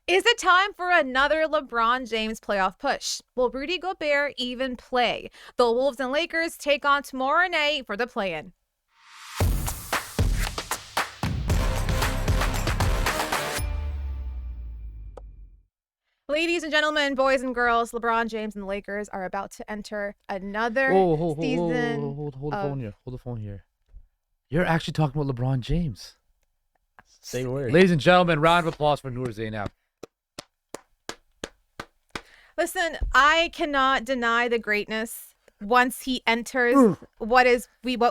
Is it time for another LeBron James playoff push? Will Rudy Gobert even play? The Wolves and Lakers take on tomorrow night for the play-in. Ladies and gentlemen, boys and girls, LeBron James and the Lakers are about to enter another season. Hold the phone here. You're actually talking about LeBron James. Say a word. Ladies and gentlemen, round of applause for Noor Zainab. Listen, I cannot deny the greatness once he enters what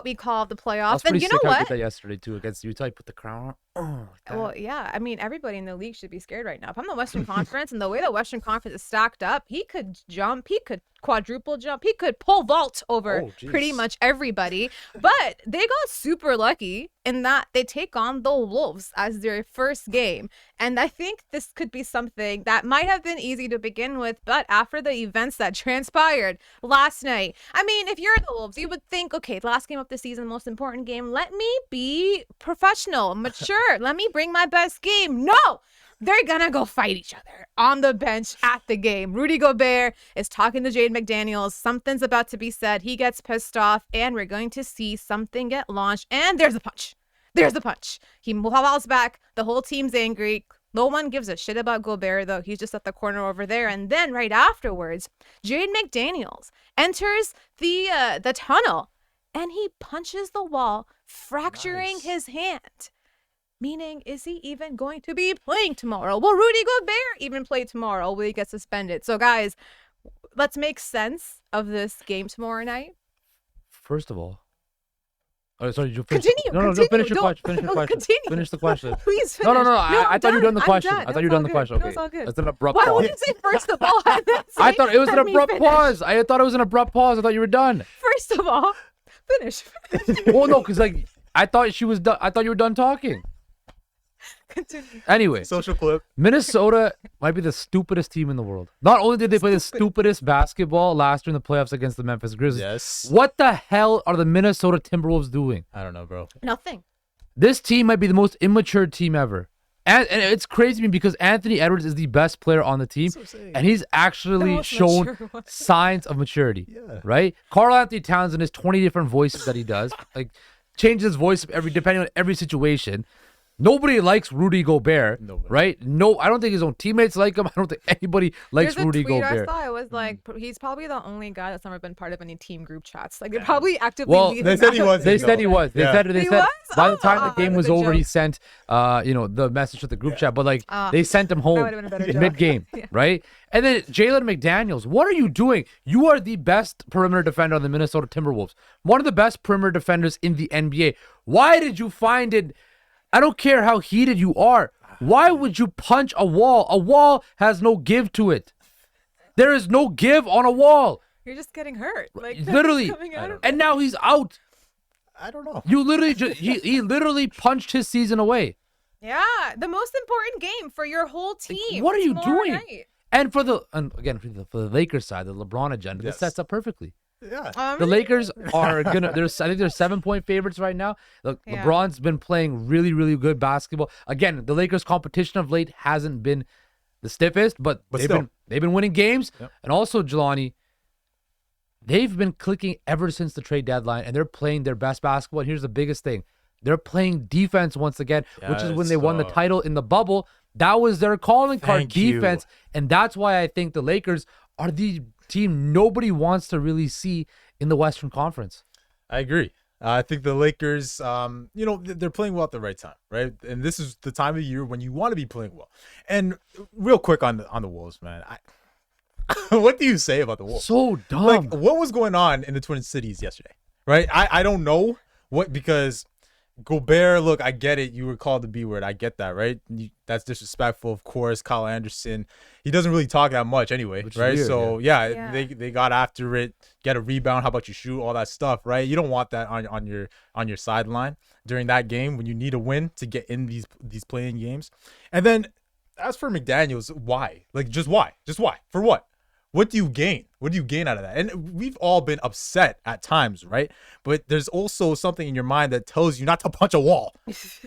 we call the playoffs. And you know I what? did that yesterday too against Utah. I put the crown on. Well, yeah. I mean, everybody in the league should be scared right now. If I'm the Western Conference and the way the Western Conference is stacked up, he could jump, he could quadruple jump, he could pole vault over pretty much everybody. But they got super lucky in that they take on the Wolves as their first game. And I think this could be something that might have been easy to begin with, but after the events that transpired last night, I mean, if you're the Wolves, you would think, okay, last game of the season, most important game, let me be professional, mature, let me bring my best game. No! They're gonna go fight each other on the bench at the game. Rudy Gobert is talking to Jaden McDaniels. Something's about to be said. He gets pissed off, and we're going to see something get launched. And there's a punch. There's the punch. He falls back. The whole team's angry. No one gives a shit about Gobert, though. He's just at the corner over there. And then right afterwards, Jaden McDaniels enters the tunnel, and he punches the wall, fracturing his hand. Meaning, is he even going to be playing tomorrow? Will Rudy Gobert even play tomorrow? Will he get suspended? So, guys, let's make sense of this game tomorrow night. First of all, sorry, you continue. No, finish your question. Finish your question. Continue. Finish the question. Please finish. No. I thought you were done the question. Done. I thought you were done the question. Okay. No, it's all good. That's an abrupt Why pause. would you say first of all? And then say, I thought it was an let me abrupt finish? pause. I thought it was an abrupt pause. I thought you were done. First of all, finish. Well, no, because I thought she was done. I thought you were done talking. Continue. Anyway, Social clip. Minnesota might be the stupidest team in the world. Not only did they play the stupidest basketball last year in the playoffs against the Memphis Grizzlies. Yes. What the hell are the Minnesota Timberwolves doing? I don't know, bro. Nothing. This team might be the most immature team ever. And it's crazy to me because Anthony Edwards is the best player on the team, and he's actually shown signs of maturity. Yeah. Right? Karl Anthony Townsend has 20 different voices that he does. Like changes his voice depending on every situation. Nobody likes Rudy Gobert, right? No, I don't think his own teammates like him. I don't think anybody likes Rudy Gobert. There's a tweet I saw. It was like, he's probably the only guy that's never been part of any team group chats. Like, they probably actively leave they him said he out. was. They said he was. They said He was? by the time the game that's was a over, joke. he sent the message to the group chat. But they sent him that home would've been a better joke. mid-game, right? And then Jaden McDaniels, what are you doing? You are the best perimeter defender on the Minnesota Timberwolves. One of the best perimeter defenders in the NBA. Why did you find it? I don't care how heated you are. Why would you punch a wall? A wall has no give to it. There is no give on a wall. You're just getting hurt. Like, Literally. coming out of And now he's out. I don't know. You literally he literally punched his season away. Yeah, the most important game for your whole team. What are you tomorrow doing? night. And for the Lakers side, the LeBron agenda, this sets up perfectly. Yeah. The Lakers are I think they're 7-point favorites right now. Look, Yeah. LeBron's been playing really, really good basketball. Again, the Lakers' competition of late hasn't been the stiffest, but they've been winning games. Yep. And also, Jelani, they've been clicking ever since the trade deadline, and they're playing their best basketball. And here's the biggest thing: they're playing defense once again, which is when they won the title in the bubble. That was their calling card, defense, and that's why I think the Lakers are the team nobody wants to really see in the Western Conference. I agree. I think the Lakers, they're playing well at the right time, right? And this is the time of year when you want to be playing well. And real quick on the Wolves, man. What do you say about the Wolves? So dumb. Like, what was going on in the Twin Cities yesterday, right? I don't know because Gobert, look, I get it. You were called the B word. I get that, right? That's disrespectful, of course. Kyle Anderson, he doesn't really talk that much anyway, right? Weird, so, they got after it, get a rebound. How about you shoot? All that stuff, right? You don't want that on your sideline during that game when you need a win to get in these playing games. And then as for McDaniels, why? Like, just why? Just why? For what? what do you gain? What do you gain out of that? And we've all been upset at times, right? But there's also something in your mind that tells you not to punch a wall.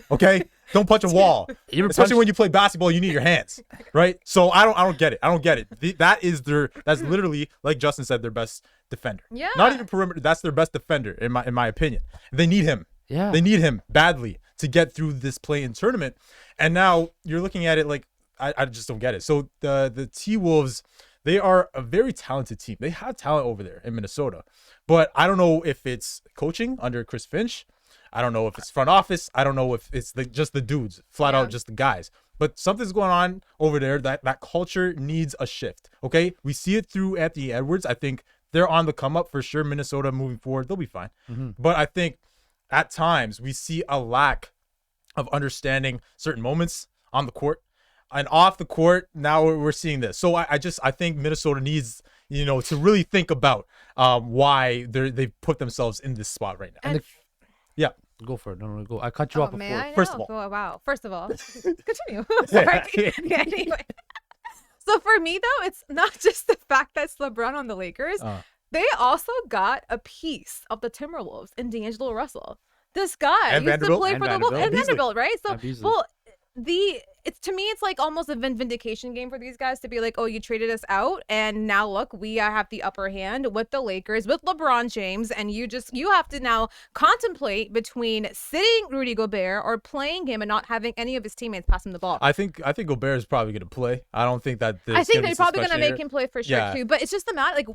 Okay? Don't punch a wall. Especially when you play basketball, you need your hands, right? So I don't get it. I don't get it. That's literally, like Justin said, their best defender. Yeah. Not even perimeter. That's their best defender in my opinion. They need him. Yeah. They need him badly to get through this play-in tournament. And now you're looking at it like I just don't get it. So the T-Wolves, they are a very talented team. They have talent over there in Minnesota. But I don't know if it's coaching under Chris Finch. I don't know if it's front office. I don't know if it's just the dudes, flat out just the guys. But something's going on over there. That culture needs a shift, okay? We see it through Anthony Edwards. I think they're on the come up for sure. Minnesota moving forward, they'll be fine. Mm-hmm. But I think at times we see a lack of understanding certain moments on the court. And off the court, now we're seeing this. So I think Minnesota needs, to really think about why they put themselves in this spot right now. Yeah. Go for it. No, go. I cut you off before. First of all. Oh, wow. First of all, continue. Sorry. Yeah, anyway. So for me, though, it's not just the fact that it's LeBron on the Lakers. They also got a piece of the Timberwolves in D'Angelo Russell. This guy used to play for the Wolves and Vanderbilt, right? So, well, to me, it's like almost a vindication game for these guys to be like, oh, you traded us out, and now look, we have the upper hand with the Lakers, with LeBron James, and you have to now contemplate between sitting Rudy Gobert or playing him and not having any of his teammates pass him the ball. I think Gobert is probably going to play. I don't think that. I think they're probably going to make him play for sure too. But it's just the matter, like,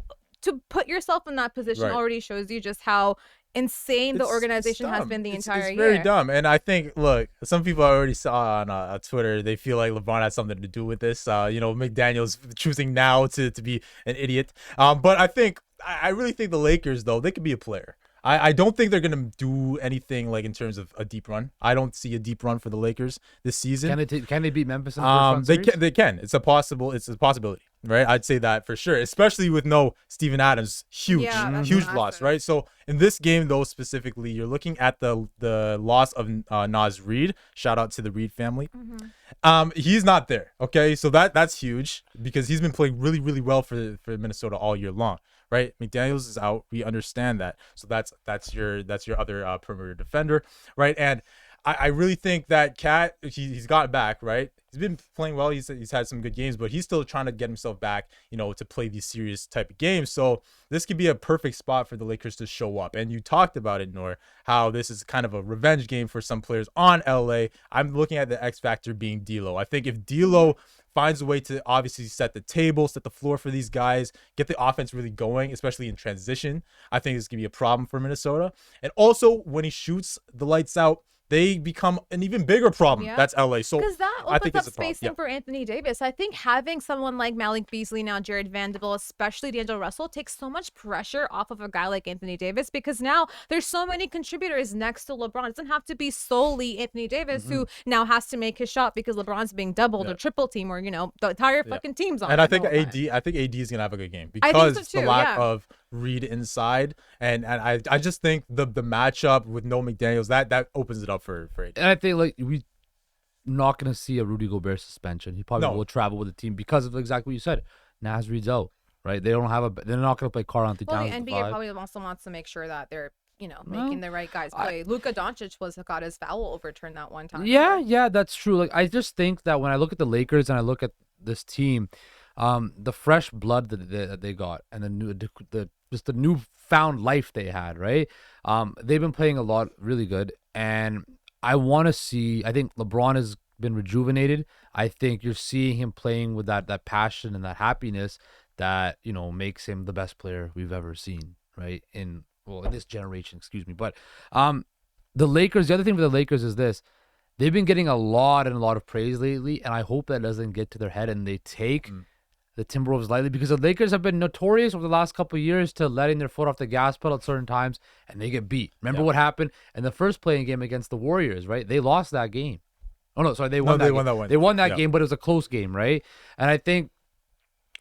to put yourself in that position already shows you just how insane the organization has been the entire year. It's very dumb. And I think, look, some people I already saw on Twitter, they feel like LeBron has something to do with this. McDaniels choosing now to be an idiot. But I really think the Lakers, though, they could be a player. I don't think they're going to do anything like in terms of a deep run. I don't see a deep run for the Lakers this season. Can they beat Memphis in the first round series? They can. It's a possibility, right? I'd say that for sure, especially with no Steven Adams. Huge loss, right? So in this game, though, specifically, you're looking at the loss of Naz Reid. Shout out to the Reid family. Mm-hmm. He's not there, okay? So that's huge because he's been playing really, really well for Minnesota all year long. Right, McDaniels is out. We understand that. So that's your other perimeter defender, right? And I really think that Cat he's gotten back, right? He's been playing well. He's had some good games, but he's still trying to get himself back, to play these serious type of games. So this could be a perfect spot for the Lakers to show up. And you talked about it, Noor, how this is kind of a revenge game for some players on LA. I'm looking at the X factor being D'Lo. I think if D'Lo finds a way to obviously set the table, set the floor for these guys, get the offense really going, especially in transition, I think this can be a problem for Minnesota. And also, when he shoots the lights out, they become an even bigger problem. Yeah. That's LA. So because that opens up spacing for Anthony Davis. I think having someone like Malik Beasley, now Jared Vanderbilt, especially D'Angelo Russell, takes so much pressure off of a guy like Anthony Davis because now there's so many contributors next to LeBron. It doesn't have to be solely Anthony Davis who now has to make his shot because LeBron's being doubled or triple team or the entire fucking team's on. And I think AD is gonna have a good game because the lack of Reid inside, and I just think the matchup with no McDaniels that opens it up for AD. And I think we're not gonna see a Rudy Gobert suspension. He probably will travel with the team because of exactly what you said. Naz Reid's out, right? They're not gonna play Karl-Anthony Towns. The NBA probably also wants to make sure that they're making the right guys play. Luka Doncic got his foul overturned that one time. Yeah, that's true. I just think that when I look at the Lakers and I look at this team, the fresh blood that they got and the newfound life they had, right? They've been playing a lot really good, and I want to see. I think LeBron has been rejuvenated. I think you're seeing him playing with that passion and that happiness that makes him the best player we've ever seen, right? In this generation, excuse me. But the Lakers. The other thing for the Lakers is this: they've been getting a lot of praise lately, and I hope that doesn't get to their head and they take the Timberwolves lightly, because the Lakers have been notorious over the last couple of years to letting their foot off the gas pedal at certain times, and they get beat. Remember what happened in the first playing game against the Warriors, right? They lost that game. Oh, no, sorry, they won that game. They won that game, but it was a close game, right? And I think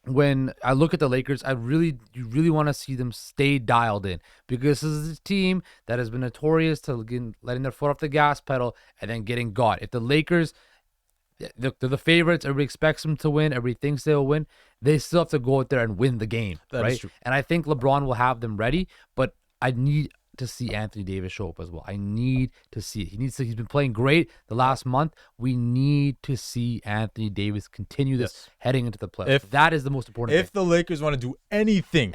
when I look at the Lakers, you really want to see them stay dialed in, because this is a team that has been notorious to letting their foot off the gas pedal and then getting got. If the Lakers Look, they're the favorites. Everybody expects them to win. Everybody thinks they'll win. They still have to go out there and win the game, right? And I think LeBron will have them ready, but I need to see Anthony Davis show up as well. I need to see it. He's been playing great the last month. We need to see Anthony Davis continue this heading into the playoffs. That is the most important thing. The Lakers want to do anything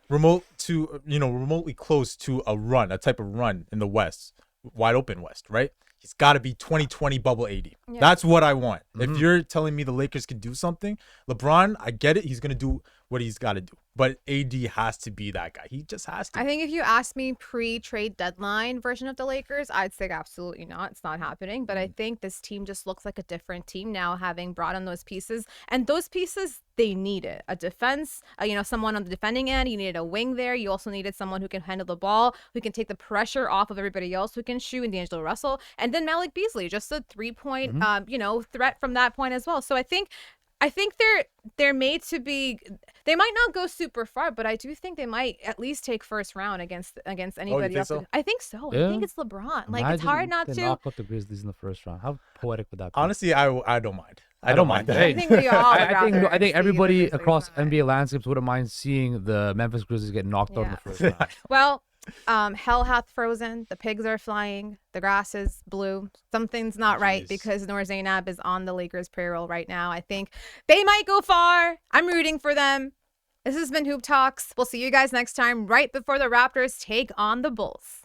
remotely close to a type of run in the West, wide open West, right? He's got to be 2020 bubble 80. Yeah. That's what I want. If you're telling me the Lakers can do something, LeBron, I get it. He's going to do what he's got to do. But AD has to be that guy. He just has to. I think if you ask me pre-trade deadline version of the Lakers, I'd say absolutely not. It's not happening. But I think this team just looks like a different team now, having brought in those pieces. And those pieces, they needed a defense, someone on the defending end. You needed a wing there. You also needed someone who can handle the ball, who can take the pressure off of everybody else, who can shoot, and D'Angelo Russell. And then Malik Beasley, just a 3-point, threat from that point as well. So I think they're made to be. They might not go super far, but I do think they might at least take first round against anybody else. So? I think so. Yeah. I think it's LeBron. It's hard not to knock out the Grizzlies in the first round. How poetic would that be? Honestly, I don't mind. I don't mind that. I think we all. I think everybody across NBA landscapes wouldn't mind seeing the Memphis Grizzlies get knocked out in the first round. Well. Hell hath frozen. The pigs are flying. The grass is blue. Something's not right because Noor Zainab is on the Lakers payroll right now. I think they might go far. I'm rooting for them. This has been Hoop Talks. We'll see you guys next time right before the Raptors take on the Bulls.